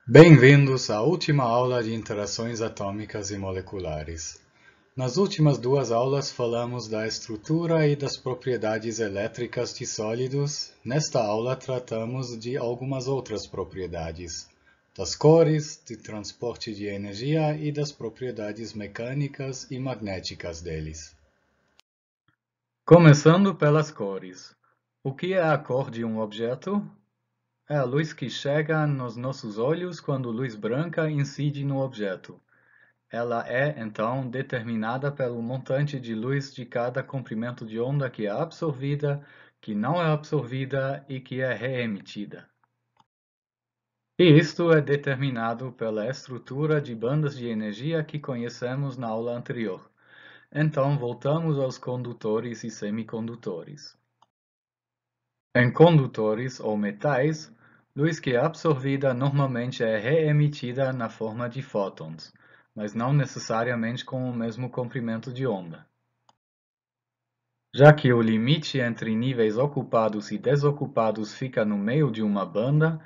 Bem-vindos à última aula de interações atômicas e moleculares. Nas últimas duas aulas falamos da estrutura e das propriedades elétricas de sólidos. Nesta aula tratamos de algumas outras propriedades, das cores, de transporte de energia e das propriedades mecânicas e magnéticas deles. Começando pelas cores. O que é a cor de um objeto? É a luz que chega nos nossos olhos quando luz branca incide no objeto. Ela é, então, determinada pelo montante de luz de cada comprimento de onda que é absorvida, que não é absorvida e que é reemitida. E isto é determinado pela estrutura de bandas de energia que conhecemos na aula anterior. Então, voltamos aos condutores e semicondutores. Em condutores ou metais, luz que é absorvida normalmente é reemitida na forma de fótons, mas não necessariamente com o mesmo comprimento de onda. Já que o limite entre níveis ocupados e desocupados fica no meio de uma banda,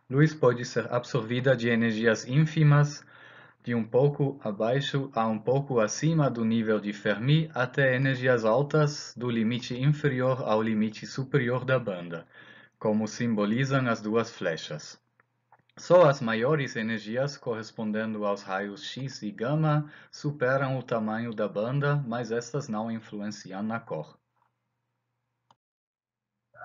luz pode ser absorvida de energias ínfimas, de um pouco abaixo a um pouco acima do nível de Fermi, até energias altas do limite inferior ao limite superior da banda, como simbolizam as duas flechas. Só as maiores energias, correspondendo aos raios X e gama, superam o tamanho da banda, mas estas não influenciam na cor.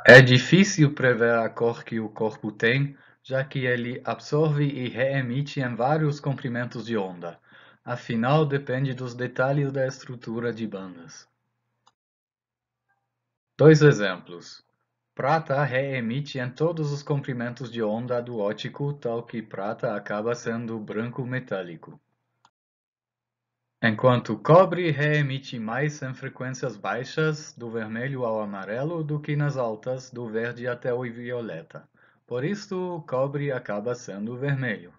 É difícil prever a cor que o corpo tem, já que ele absorve e reemite em vários comprimentos de onda. Afinal, depende dos detalhes da estrutura de bandas. Dois exemplos. Prata reemite em todos os comprimentos de onda do óptico, tal que prata acaba sendo branco metálico. Enquanto cobre reemite mais em frequências baixas, do vermelho ao amarelo, do que nas altas, do verde até o violeta. Por isto, o cobre acaba sendo vermelho.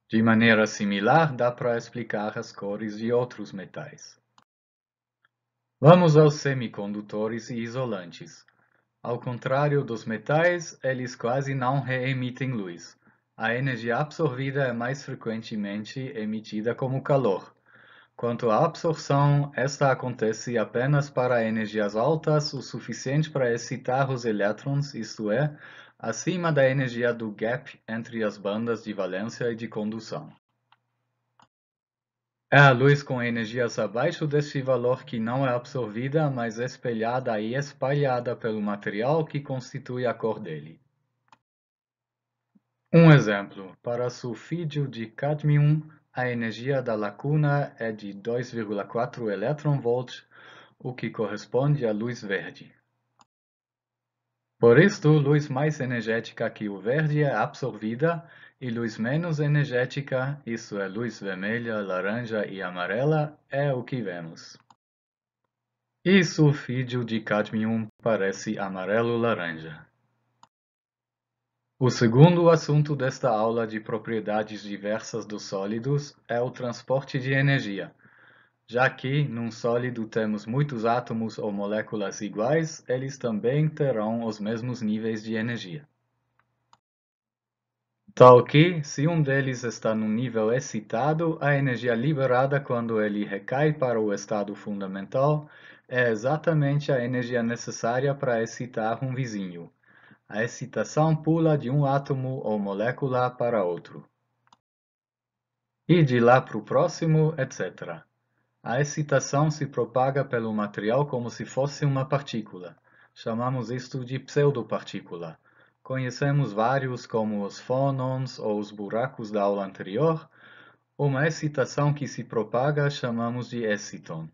De maneira similar, dá para explicar as cores de outros metais. Vamos aos semicondutores e isolantes. Ao contrário dos metais, eles quase não reemitem luz. A energia absorvida é mais frequentemente emitida como calor. Quanto à absorção, esta acontece apenas para energias altas o suficiente para excitar os elétrons, isto é, acima da energia do gap entre as bandas de valência e de condução. É a luz com energias abaixo deste valor que não é absorvida, mas espelhada e espalhada pelo material que constitui a cor dele. Um exemplo, para sulfídio de cádmio, a energia da lacuna é de 2,4 eV, o que corresponde à luz verde. Por isto, luz mais energética que o verde é absorvida e luz menos energética, isso é, luz vermelha, laranja e amarela, é o que vemos. E sulfídio de cádmio parece amarelo-laranja. O segundo assunto desta aula de propriedades diversas dos sólidos é o transporte de energia. Já que, num sólido temos muitos átomos ou moléculas iguais, eles também terão os mesmos níveis de energia. Tal que, se um deles está num nível excitado, a energia liberada quando ele recai para o estado fundamental é exatamente a energia necessária para excitar um vizinho. A excitação pula de um átomo ou molécula para outro. E de lá para o próximo, etc. A excitação se propaga pelo material como se fosse uma partícula. Chamamos isto de pseudopartícula. Conhecemos vários como os fónons ou os buracos da aula anterior. Uma excitação que se propaga chamamos de exciton.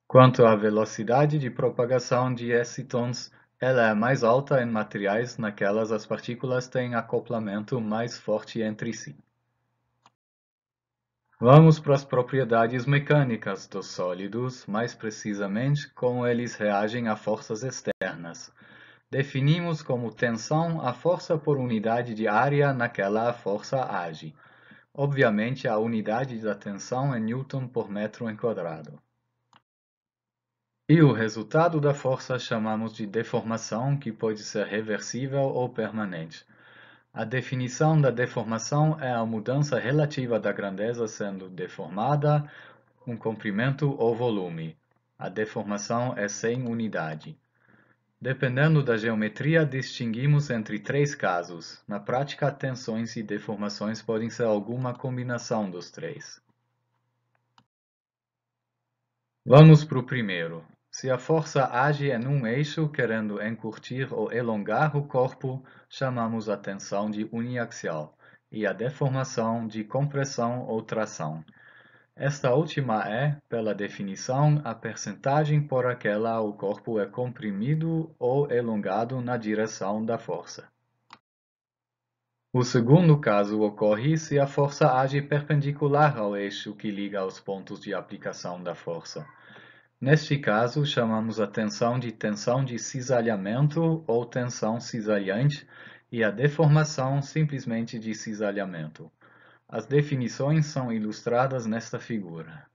Quanto à velocidade de propagação de excitons, ela é mais alta em materiais naquelas as partículas têm acoplamento mais forte entre si. Vamos para as propriedades mecânicas dos sólidos, mais precisamente como eles reagem a forças externas. Definimos como tensão a força por unidade de área naquela a força age. Obviamente, a unidade da tensão é Newton por metro em quadrado. E o resultado da força chamamos de deformação, que pode ser reversível ou permanente. A definição da deformação é a mudança relativa da grandeza sendo deformada, um comprimento ou volume. A deformação é sem unidade. Dependendo da geometria, distinguimos entre três casos. Na prática, tensões e deformações podem ser alguma combinação dos três. Vamos para o primeiro. Se a força age em um eixo querendo encurtir ou elongar o corpo, chamamos a tensão de uniaxial e a deformação de compressão ou tração. Esta última é, pela definição, a percentagem por aquela o corpo é comprimido ou elongado na direção da força. O segundo caso ocorre se a força age perpendicular ao eixo que liga os pontos de aplicação da força. Neste caso, chamamos a tensão de cisalhamento ou tensão cisalhante e a deformação simplesmente de cisalhamento. As definições são ilustradas nesta figura.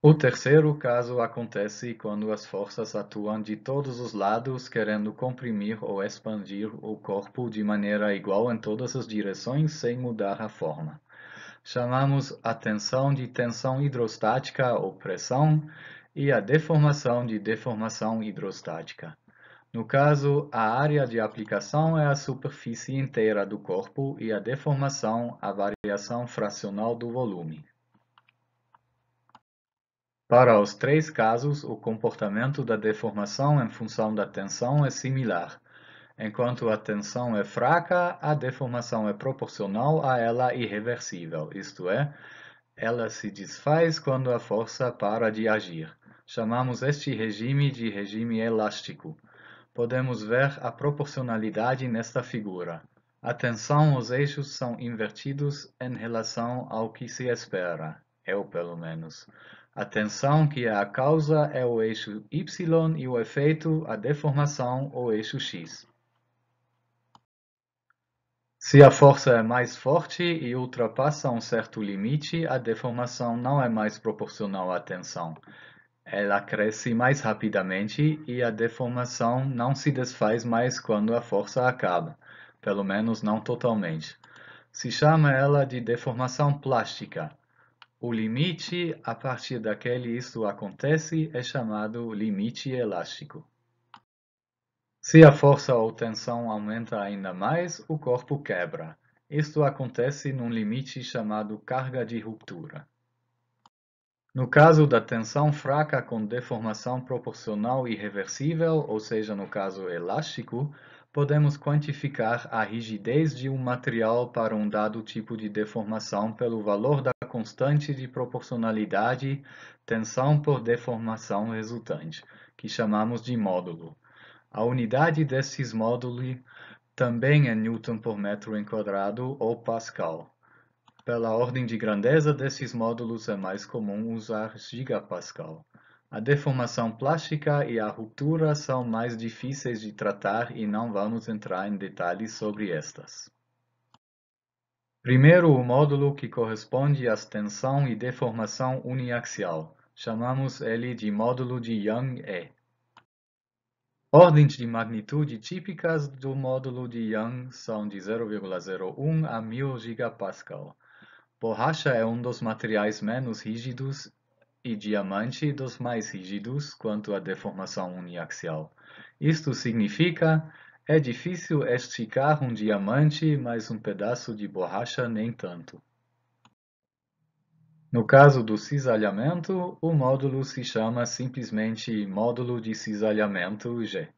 O terceiro caso acontece quando as forças atuam de todos os lados querendo comprimir ou expandir o corpo de maneira igual em todas as direções sem mudar a forma. Chamamos a tensão de tensão hidrostática ou pressão e a deformação de deformação hidrostática. No caso, a área de aplicação é a superfície inteira do corpo e a deformação a variação fracional do volume. Para os três casos, o comportamento da deformação em função da tensão é similar. Enquanto a tensão é fraca, a deformação é proporcional a ela irreversível, isto é, ela se desfaz quando a força para de agir. Chamamos este regime de regime elástico. Podemos ver a proporcionalidade nesta figura. A tensão os eixos são invertidos em relação ao que se espera, pelo menos. A tensão que é a causa é o eixo Y e o efeito, a deformação, o eixo X. Se a força é mais forte e ultrapassa um certo limite, a deformação não é mais proporcional à tensão. Ela cresce mais rapidamente e a deformação não se desfaz mais quando a força acaba, pelo menos não totalmente. Se chama ela de deformação plástica. O limite a partir daquele isto acontece é chamado limite elástico. Se a força ou tensão aumenta ainda mais, o corpo quebra. Isto acontece num limite chamado carga de ruptura. No caso da tensão fraca com deformação proporcional irreversível, ou seja, no caso elástico, podemos quantificar a rigidez de um material para um dado tipo de deformação pelo valor da constante de proporcionalidade tensão por deformação resultante, que chamamos de módulo. A unidade desses módulos também é Newton por metro enquadrado ou Pascal. Pela ordem de grandeza desses módulos é mais comum usar gigapascal. A deformação plástica e a ruptura são mais difíceis de tratar e não vamos entrar em detalhes sobre estas. Primeiro, o módulo que corresponde à tensão e deformação uniaxial. Chamamos ele de módulo de Young-E. Ordens de magnitude típicas do módulo de Young são de 0,01 a 1000 gigapascal. Borracha é um dos materiais menos rígidos e diamante dos mais rígidos quanto à deformação uniaxial. Isto significa, é difícil esticar um diamante, mas um pedaço de borracha nem tanto. No caso do cisalhamento, o módulo se chama simplesmente módulo de cisalhamento G.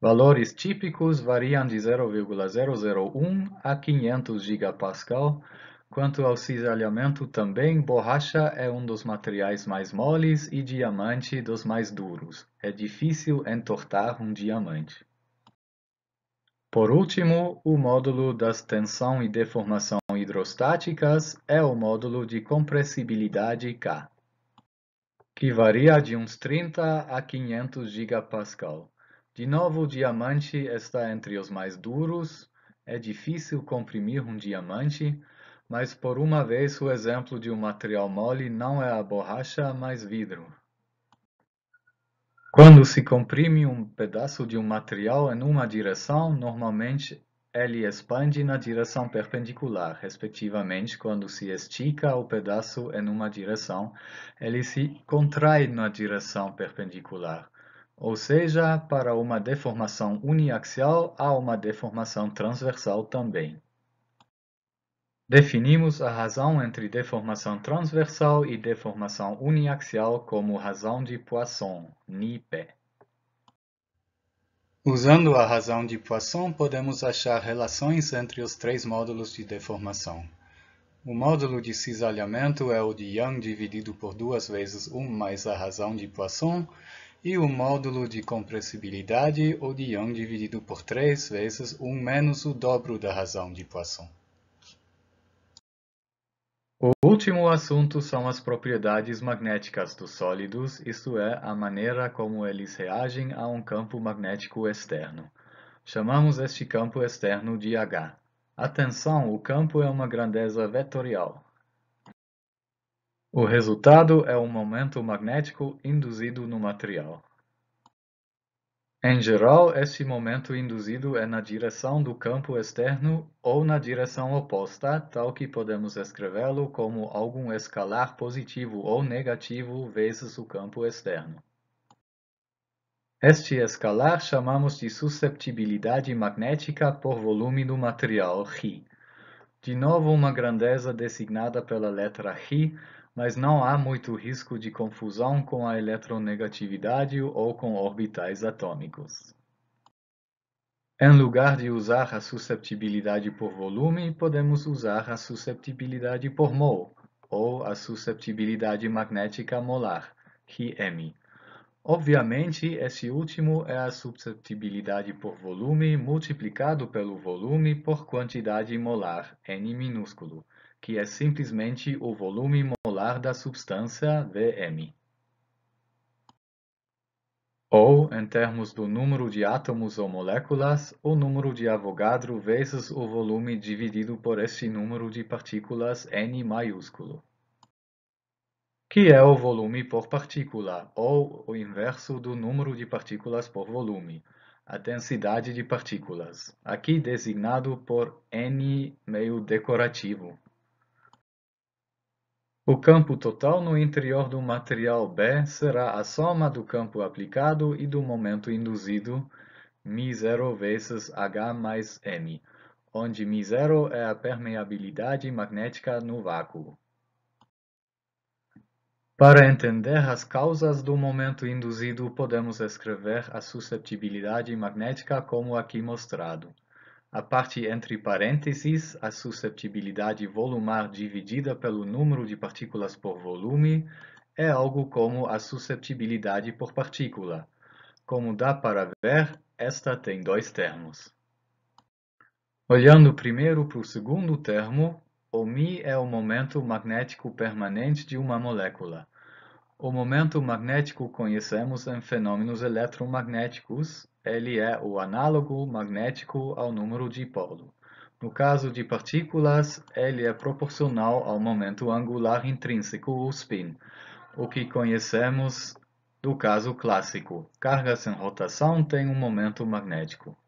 Valores típicos variam de 0,001 a 500 gigapascal. Quanto ao cisalhamento também, borracha é um dos materiais mais moles e diamante dos mais duros. É difícil entortar um diamante. Por último, o módulo das tensão e deformação hidrostáticas é o módulo de compressibilidade K, que varia de uns 30 a 500 gigapascal. De novo, o diamante está entre os mais duros. É difícil comprimir um diamante, mas por uma vez o exemplo de um material mole não é a borracha, mas vidro. Quando se comprime um pedaço de um material em uma direção, normalmente ele expande na direção perpendicular, respectivamente, quando se estica o pedaço em uma direção, ele se contrai na direção perpendicular. Ou seja, para uma deformação uniaxial, há uma deformação transversal também. Definimos a razão entre deformação transversal e deformação uniaxial como razão de Poisson, NIPE. Usando a razão de Poisson, podemos achar relações entre os três módulos de deformação. O módulo de cisalhamento é o de Young dividido por 2 vezes 1 mais a razão de Poisson, e o módulo de compressibilidade, o de Young dividido por 3 vezes 1 menos o dobro da razão de Poisson. O último assunto são as propriedades magnéticas dos sólidos, isto é, a maneira como eles reagem a um campo magnético externo. Chamamos este campo externo de H. Atenção, o campo é uma grandeza vetorial. O resultado é um momento magnético induzido no material. Em geral, este momento induzido é na direção do campo externo ou na direção oposta, tal que podemos escrevê-lo como algum escalar positivo ou negativo vezes o campo externo. Este escalar chamamos de susceptibilidade magnética por volume do material, Ρ. De novo uma grandeza designada pela letra Ρ, mas não há muito risco de confusão com a eletronegatividade ou com orbitais atômicos. Em lugar de usar a susceptibilidade por volume, podemos usar a susceptibilidade por mol, ou a susceptibilidade magnética molar, Rm. Obviamente, esse último é a susceptibilidade por volume multiplicado pelo volume por quantidade molar, N minúsculo, que é simplesmente o volume molar da substância, Vm. Ou, em termos do número de átomos ou moléculas, o número de Avogadro vezes o volume dividido por este número de partículas N maiúsculo. Que é o volume por partícula, ou o inverso do número de partículas por volume, a densidade de partículas, aqui designado por N meio decorativo. O campo total no interior do material B será a soma do campo aplicado e do momento induzido, μ0 vezes H mais M, onde μ0 é a permeabilidade magnética no vácuo. Para entender as causas do momento induzido, podemos escrever a susceptibilidade magnética como aqui mostrado. A parte entre parênteses, a susceptibilidade volumar dividida pelo número de partículas por volume, é algo como a susceptibilidade por partícula. Como dá para ver, esta tem dois termos. Olhando primeiro para o segundo termo, o μ é o momento magnético permanente de uma molécula. O momento magnético conhecemos em fenômenos eletromagnéticos, ele é o análogo magnético ao número dipolo. No caso de partículas, ele é proporcional ao momento angular intrínseco, o spin, o que conhecemos do caso clássico. Cargas em rotação têm um momento magnético.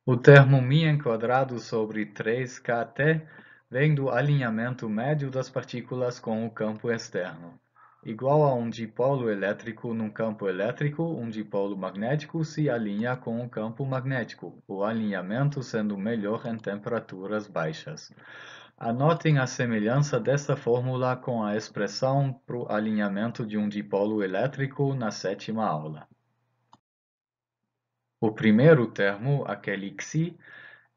O termo μ enquadrado sobre 3kT vem do alinhamento médio das partículas com o campo externo. Igual a um dipolo elétrico num campo elétrico, um dipolo magnético se alinha com o campo magnético, o alinhamento sendo melhor em temperaturas baixas. Anotem a semelhança dessa fórmula com a expressão para o alinhamento de um dipolo elétrico na 7ª aula. O primeiro termo, aquele Xi,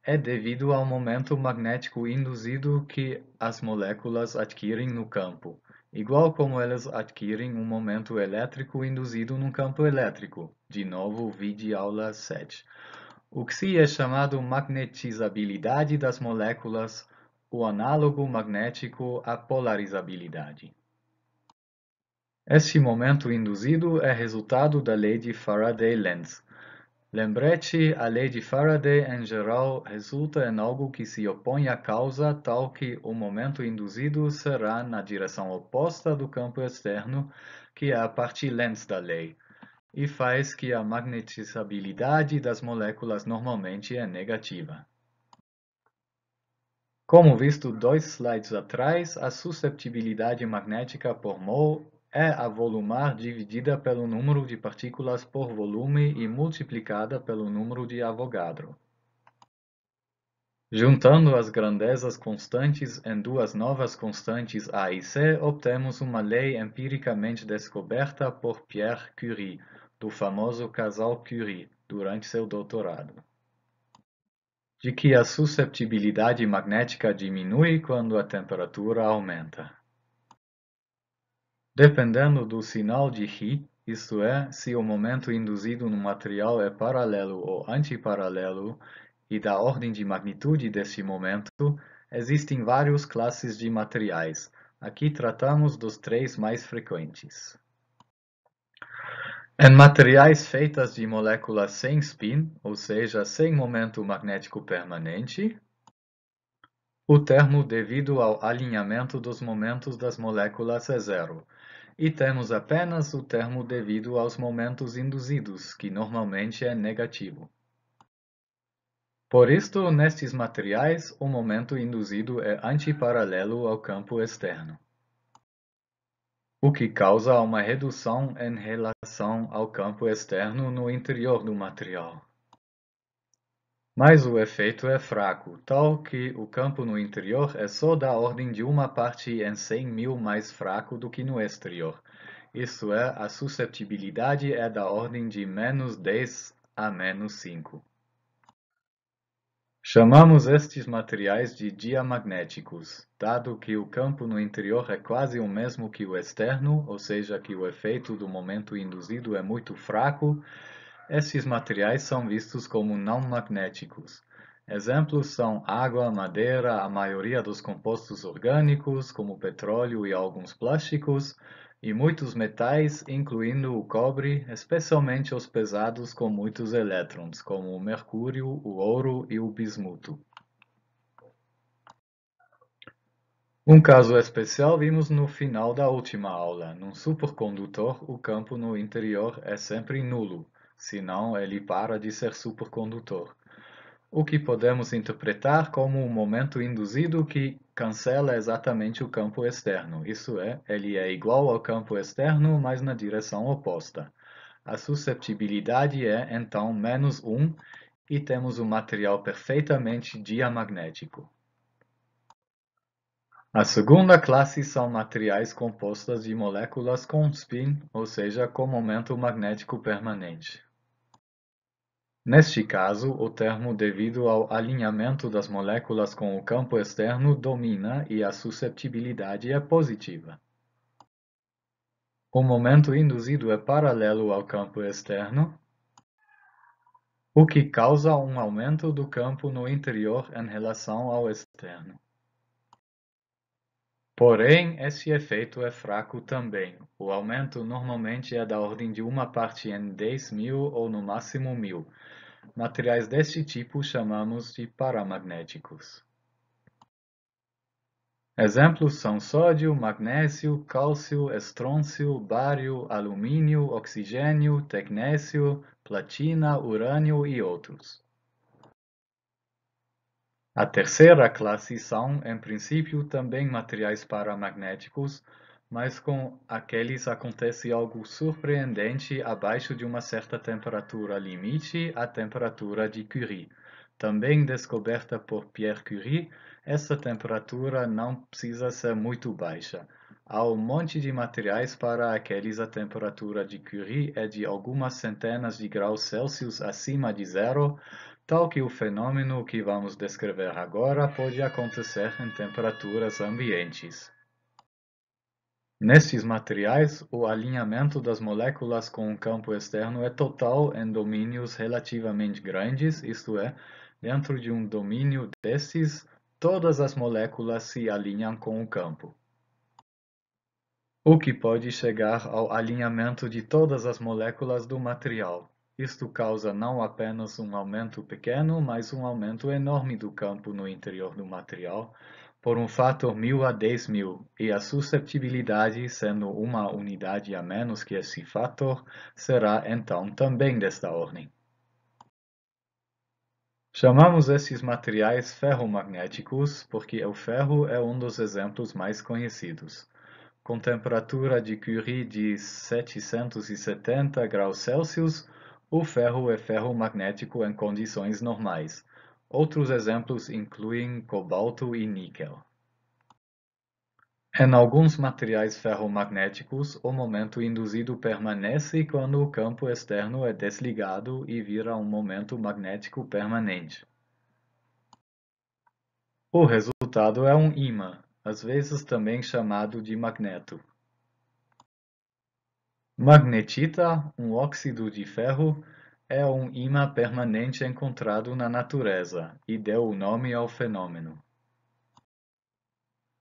é devido ao momento magnético induzido que as moléculas adquirem no campo, igual como elas adquirem um momento elétrico induzido no campo elétrico. De novo, vide aula 7. O Xi é chamado magnetizabilidade das moléculas, o análogo magnético à polarizabilidade. Este momento induzido é resultado da lei de Faraday-Lenz. Lembrete, a lei de Faraday em geral resulta em algo que se opõe à causa, tal que o momento induzido será na direção oposta do campo externo, que é a parte Lenz da lei. e faz que a magnetizabilidade das moléculas normalmente é negativa. Como visto 2 slides atrás, a susceptibilidade magnética por mol é a volumar dividida pelo número de partículas por volume e multiplicada pelo número de Avogadro. Juntando as grandezas constantes em duas novas constantes A e C, obtemos uma lei empiricamente descoberta por Pierre Curie, do famoso casal Curie, durante seu doutorado, de que a susceptibilidade magnética diminui quando a temperatura aumenta. Dependendo do sinal de Rie, isto é, se o momento induzido no material é paralelo ou antiparalelo, e da ordem de magnitude deste momento, existem várias classes de materiais. Aqui tratamos dos 3 mais frequentes. Em materiais feitos de moléculas sem spin, ou seja, sem momento magnético permanente, o termo devido ao alinhamento dos momentos das moléculas é zero, e temos apenas o termo devido aos momentos induzidos, que normalmente é negativo. Por isto, nestes materiais, o momento induzido é antiparalelo ao campo externo, o que causa uma redução em relação ao campo externo no interior do material. Mas o efeito é fraco, tal que o campo no interior é só da ordem de uma parte em 100.000 mais fraco do que no exterior. Isto é, a susceptibilidade é da ordem de -10 a -5. Chamamos estes materiais de diamagnéticos, dado que o campo no interior é quase o mesmo que o externo, ou seja, que o efeito do momento induzido é muito fraco. Estes materiais são vistos como não magnéticos. Exemplos são água, madeira, a maioria dos compostos orgânicos, como petróleo e alguns plásticos, e muitos metais, incluindo o cobre, especialmente os pesados com muitos elétrons, como o mercúrio, o ouro e o bismuto. Um caso especial vimos no final da última aula. Num supercondutor, o campo no interior é sempre nulo, senão ele para de ser supercondutor, o que podemos interpretar como um momento induzido que cancela exatamente o campo externo, isso é, ele é igual ao campo externo, mas na direção oposta. A susceptibilidade é, então, -1 e temos um material perfeitamente diamagnético. A segunda classe são materiais compostos de moléculas com spin, ou seja, com momento magnético permanente. Neste caso, o termo devido ao alinhamento das moléculas com o campo externo domina e a susceptibilidade é positiva. O momento induzido é paralelo ao campo externo, o que causa um aumento do campo no interior em relação ao externo. Porém, esse efeito é fraco também. O aumento normalmente é da ordem de uma parte em 10.000 ou no máximo 1.000. Materiais deste tipo chamamos de paramagnéticos. Exemplos são sódio, magnésio, cálcio, estrôncio, bário, alumínio, oxigênio, tecnécio, platina, urânio e outros. A terceira classe são, em princípio, também materiais paramagnéticos, mas com aqueles acontece algo surpreendente abaixo de uma certa temperatura limite, a temperatura de Curie. Também descoberta por Pierre Curie, essa temperatura não precisa ser muito baixa. Há um monte de materiais para aqueles a temperatura de Curie é de algumas centenas de graus Celsius acima de zero, tal que o fenômeno que vamos descrever agora pode acontecer em temperaturas ambientes. Nestes materiais, o alinhamento das moléculas com o campo externo é total em domínios relativamente grandes, isto é, dentro de um domínio destes, todas as moléculas se alinham com o campo, o que pode chegar ao alinhamento de todas as moléculas do material. Isto causa não apenas um aumento pequeno, mas um aumento enorme do campo no interior do material, por um fator 1000 a 10.000, e a susceptibilidade, sendo uma unidade a menos que esse fator, será então também desta ordem. Chamamos esses materiais ferromagnéticos porque o ferro é um dos exemplos mais conhecidos. Com temperatura de Curie de 770 graus Celsius, o ferro é ferromagnético em condições normais. Outros exemplos incluem cobalto e níquel. Em alguns materiais ferromagnéticos, o momento induzido permanece quando o campo externo é desligado e vira um momento magnético permanente. O resultado é um ímã, às vezes também chamado de magneto. Magnetita, um óxido de ferro, é um ímã permanente encontrado na natureza e deu o nome ao fenômeno.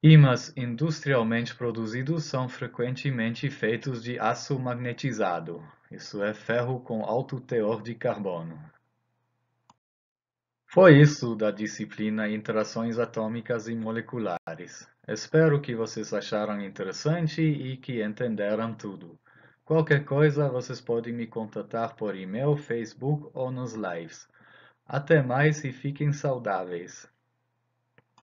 Ímãs industrialmente produzidos são frequentemente feitos de aço magnetizado, isso é, ferro com alto teor de carbono. Foi isso da disciplina Interações Atômicas e Moleculares. Espero que vocês acharam interessante e que entenderam tudo. Qualquer coisa, vocês podem me contatar por e-mail, Facebook ou nos lives. Até mais e fiquem saudáveis.